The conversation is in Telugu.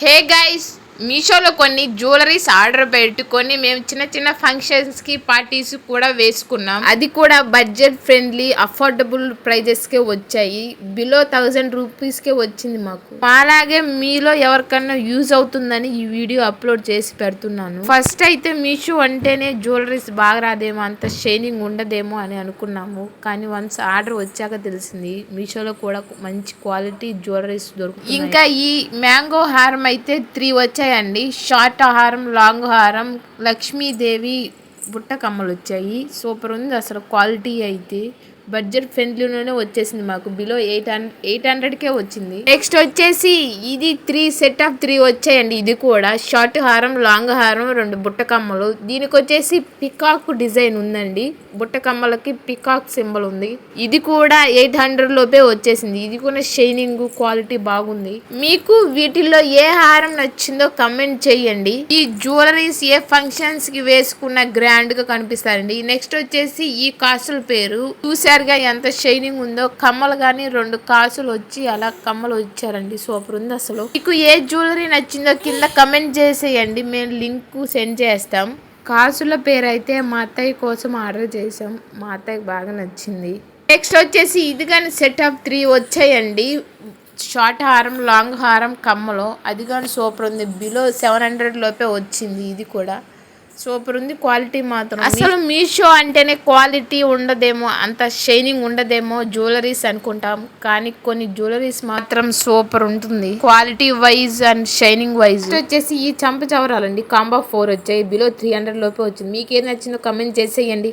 హే గైస్, మీషోలో కొన్ని జ్యువెలరీస్ ఆర్డర్ పెట్టుకొని మేము చిన్న చిన్న ఫంక్షన్స్కి పార్టీస్ కూడా వేసుకున్నాం. అది కూడా బడ్జెట్ ఫ్రెండ్లీ అఫోర్డబుల్ ప్రైజెస్కే వచ్చాయి. బిలో 1000 రూపీస్కే వచ్చింది మాకు. అలాగే మీలో ఎవరికన్నా యూజ్ అవుతుందని ఈ వీడియో అప్లోడ్ చేసి పెడుతున్నాను. ఫస్ట్ అయితే మీషో అంటేనే జ్యువెలరీస్ బాగా రాదేమో, అంత షైనింగ్ ఉండదేమో అని అనుకున్నాము. కానీ వన్స్ ఆర్డర్ వచ్చాక తెలిసింది మీషోలో కూడా మంచి క్వాలిటీ జ్యువెలరీస్ దొరుకుతాయి. ఇంకా ఈ మ్యాంగో హారం అయితే 3 వచ్చాయండి. షార్ట్ హారం, లాంగ్ హారం, లక్ష్మీదేవి బుట్ట కమ్మలు వచ్చాయి. సూపర్ ఉంది అసలు. క్వాలిటీ అయితే బడ్జెట్ ఫ్రెండ్లీలోనే వచ్చేసింది మాకు. బిలో 800కే వచ్చింది. నెక్స్ట్ వచ్చేసి ఇది 3 సెట్ ఆఫ్ 3 వచ్చాయండి. ఇది కూడా షార్ట్ హారం, లాంగ్ హారం, 2 బుట్ట కమ్మలు. దీనికి వచ్చేసి పికాక్ డిజైన్ ఉందండి. బుట్ట కమ్మలకి పికాక్ సింబల్ ఉంది. ఇది కూడా 800 లోపే వచ్చేసింది. ఇది కూడా షైనింగ్ క్వాలిటీ బాగుంది. మీకు వీటిల్లో ఏ హారం నచ్చిందో కమెంట్ చేయండి. ఈ జ్యువెలరీస్ ఏ ఫంక్షన్స్ కి వేసుకున్న గ్రాండ్ గా కనిపిస్తారండి. నెక్స్ట్ వచ్చేసి ఈ కాసుల పేరు చూసారుగా ఎంత షైనింగ్ ఉందో. కమ్మలు కానీ 2 కాసులు వచ్చి అలా కమ్మలు వచ్చారండి. సూపర్ ఉంది అసలు. మీకు ఏ జ్యువెలరీ నచ్చిందో కింద కమెంట్ చేసేయండి, మేము లింక్ సెండ్ చేస్తాం. కాసుల పేరు అయితే మా అత్తయ్య కోసం ఆర్డర్ చేసాం. మా అత్తయ్యకి బాగా నచ్చింది. నెక్స్ట్ వచ్చేసి ఇది కానీ సెట్ ఆఫ్ 3 వచ్చాయండి. షార్ట్ హారం, లాంగ్ హారం, కమ్మలో. అది కానీ సూపర్ ఉంది. బిలో 700 లోపే వచ్చింది. ఇది కూడా సూపర్ ఉంది. క్వాలిటీ మాత్రం అసలు మీషో అంటేనే క్వాలిటీ ఉండదేమో, అంత షైనింగ్ ఉండదేమో జ్యువెలరీస్ అనుకుంటాం. కానీ కొన్ని జ్యువెలరీస్ మాత్రం సూపర్ ఉంటుంది quality wise and shining wise. వచ్చేసి ఈ చంప చవరాలండి. కాంబో 4 వచ్చాయి. బిలో 300 లోపే వచ్చింది. మీకు ఏది నచ్చిందో కమెంట్ చేసేయండి.